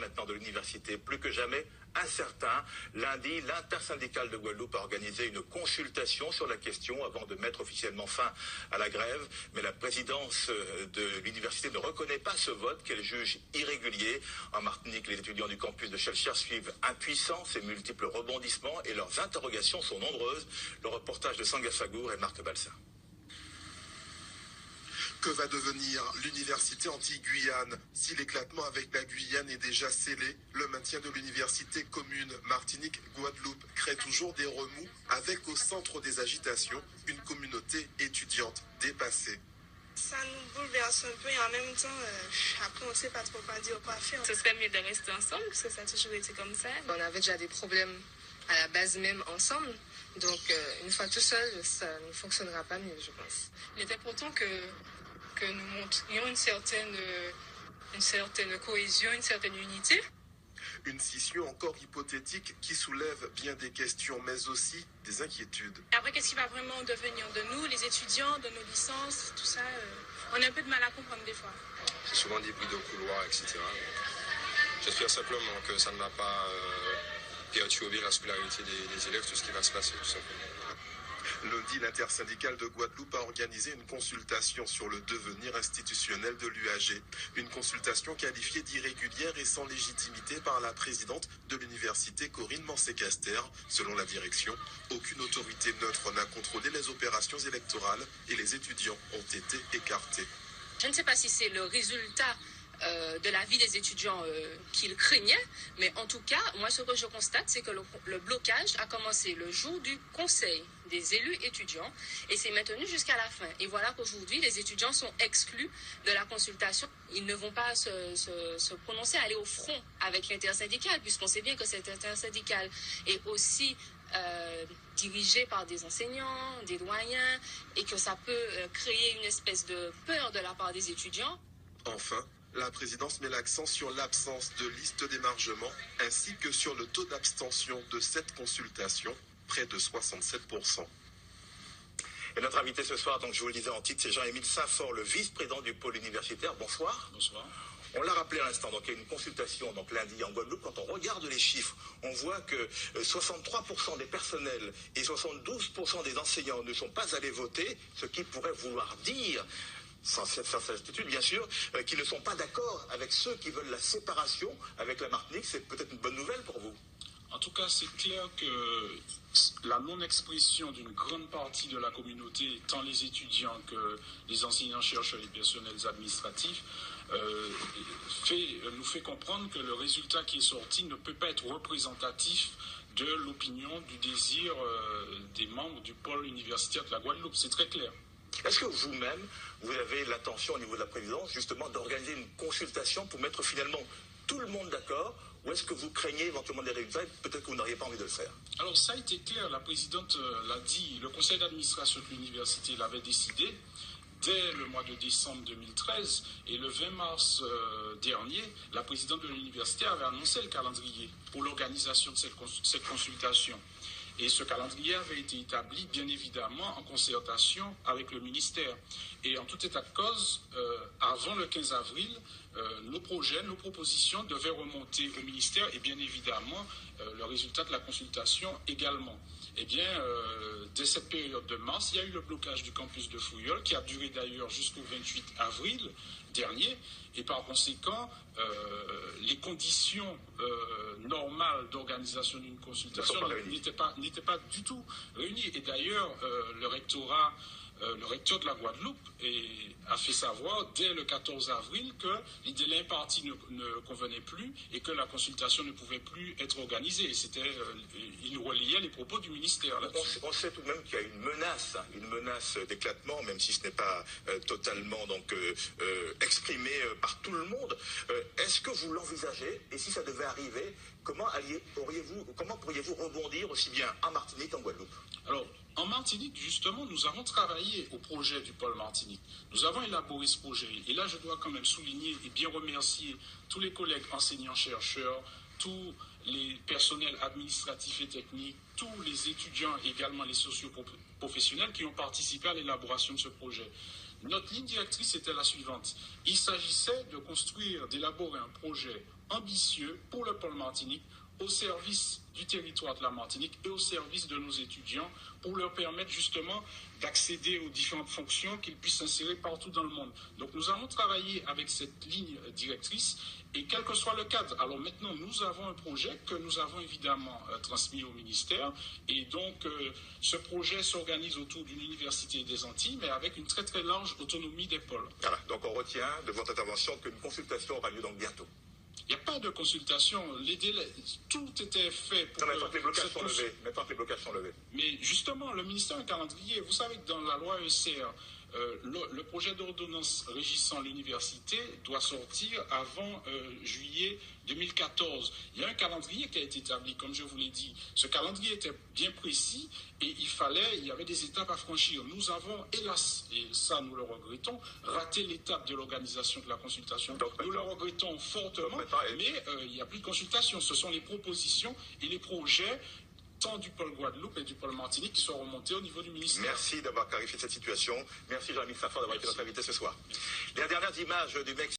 maintenant de l'université, plus que jamais incertain. Lundi, l'intersyndicale de Guadeloupe a organisé une consultation sur la question avant de mettre officiellement fin à la grève. Mais la présidence de l'université ne reconnaît pas ce vote qu'elle juge irrégulier. En Martinique, les étudiants du campus de Chelcher suivent impuissants ces multiples rebondissements et leurs interrogations sont nombreuses. Le reportage de Sanga Fagour et Marc Balsin. Que va devenir l'université anti-Guyane? Si l'éclatement avec la Guyane est déjà scellé, le maintien de l'université commune Martinique-Guadeloupe crée toujours des remous avec au centre des agitations une communauté étudiante dépassée. Ça nous bouleverse un peu et en même temps, après on ne sait pas trop quoi dire ou quoi faire. Ce serait mieux de rester ensemble parce que ça a toujours été comme ça. On avait déjà des problèmes à la base même ensemble. Donc une fois tout seul, ça ne fonctionnera pas mieux, je pense. Il est important que nous montrions une certaine cohésion, une certaine unité. Une scission encore hypothétique qui soulève bien des questions, mais aussi des inquiétudes. Après, qu'est-ce qui va vraiment devenir de nous, les étudiants, de nos licences, tout ça, on a un peu de mal à comprendre des fois. C'est souvent des bruits de couloir, etc. J'espère simplement que ça ne va pas perturber la scolarité des élèves, tout ce qui va se passer, tout simplement. Lundi, l'intersyndicale de Guadeloupe a organisé une consultation sur le devenir institutionnel de l'UAG. Une consultation qualifiée d'irrégulière et sans légitimité par la présidente de l'université, Corinne Mancé-Caster. Selon la direction, aucune autorité neutre n'a contrôlé les opérations électorales et les étudiants ont été écartés. Je ne sais pas si c'est le résultat de la vie des étudiants qu'ils craignaient, mais en tout cas, moi ce que je constate, c'est que le blocage a commencé le jour du conseil des élus étudiants et s'est maintenu jusqu'à la fin. Et voilà qu'aujourd'hui, les étudiants sont exclus de la consultation. Ils ne vont pas se prononcer, aller au front avec l'intersyndicale, puisqu'on sait bien que cette intersyndicale est aussi dirigée par des enseignants, des doyens, et que ça peut créer une espèce de peur de la part des étudiants. Enfin, la présidence met l'accent sur l'absence de liste d'émargement ainsi que sur le taux d'abstention de cette consultation, près de 67%. Et notre invité ce soir, donc je vous le disais en titre, c'est Jean-Émile Saint-Fort, le vice-président du pôle universitaire. Bonsoir. Bonsoir. On l'a rappelé à l'instant, donc il y a une consultation donc lundi en Guadeloupe. Quand on regarde les chiffres, on voit que 63% des personnels et 72% des enseignants ne sont pas allés voter, ce qui pourrait vouloir dire, sans certitude bien sûr, qui ne sont pas d'accord avec ceux qui veulent la séparation avec la Martinique. C'est peut-être une bonne nouvelle pour vous. En tout cas, c'est clair que la non-expression d'une grande partie de la communauté, tant les étudiants que les enseignants-chercheurs et les personnels administratifs, nous fait comprendre que le résultat qui est sorti ne peut pas être représentatif de l'opinion, du désir des membres du pôle universitaire de la Guadeloupe. C'est très clair. Est-ce que vous-même, vous avez l'intention au niveau de la présidence, justement, d'organiser une consultation pour mettre finalement tout le monde d'accord, ou est-ce que vous craignez éventuellement des résultats et peut-être que vous n'auriez pas envie de le faire? Alors ça a été clair, la présidente l'a dit, le conseil d'administration de l'université l'avait décidé dès le mois de décembre 2013 et le 20 mars dernier, la présidente de l'université avait annoncé le calendrier pour l'organisation de cette consultation. Et ce calendrier avait été établi, bien évidemment, en concertation avec le ministère. Et en tout état de cause, avant le 15 avril, nos projets, nos propositions devaient remonter au ministère et bien évidemment, le résultat de la consultation également. Eh bien, dès cette période de mars, il y a eu le blocage du campus de Fouilleul, qui a duré d'ailleurs jusqu'au 28 avril dernier. Et par conséquent, les conditions normales d'organisation d'une consultation n'étaient pas du tout réunies. Et d'ailleurs, le recteur de la Guadeloupe a fait savoir dès le 14 avril que les délais impartis ne convenaient plus et que la consultation ne pouvait plus être organisée. Il reliait les propos du ministère. On sait tout de même qu'il y a une menace d'éclatement, même si ce n'est pas totalement exprimé par tout le monde. Est-ce que vous l'envisagez? Et si ça devait arriver, comment pourriez-vous rebondir aussi bien en Martinique qu'en Guadeloupe? Alors, en Martinique, justement, nous avons travaillé au projet du pôle Martinique. Nous avons élaboré ce projet. Et là, je dois quand même souligner et bien remercier tous les collègues enseignants-chercheurs, tous les personnels administratifs et techniques, tous les étudiants et également les socio-professionnels qui ont participé à l'élaboration de ce projet. Notre ligne directrice était la suivante. Il s'agissait d'élaborer un projet ambitieux pour le pôle Martinique, au service du territoire de la Martinique et au service de nos étudiants pour leur permettre justement d'accéder aux différentes fonctions qu'ils puissent s'insérer partout dans le monde. Donc nous allons travailler avec cette ligne directrice et quel que soit le cadre. Alors maintenant, nous avons un projet que nous avons évidemment transmis au ministère et donc ce projet s'organise autour d'une université des Antilles mais avec une très très large autonomie des pôles. Voilà, donc on retient de votre intervention qu'une consultation aura lieu donc bientôt. Il n'y a pas de consultation. Les délais, tout était fait pour... Non, mais tant que les blocages sont levés. Mais justement, le ministère a un calendrier. Vous savez que dans la loi ECR, le projet d'ordonnance régissant l'université doit sortir avant juillet 2014. Il y a un calendrier qui a été établi, comme je vous l'ai dit. Ce calendrier était bien précis et il y avait des étapes à franchir. Nous avons, hélas, et ça nous le regrettons, raté l'étape de l'organisation de la consultation. Nous le regrettons fortement, mais il n'y a plus de consultation. Ce sont les propositions et les projets tant du pôle Guadeloupe et du pôle Martinique qui sont remontés au niveau du ministère. Merci d'avoir clarifié cette situation. Merci Jean-Michel Safran d'avoir été notre invité ce soir. Les dernières images du Mexique.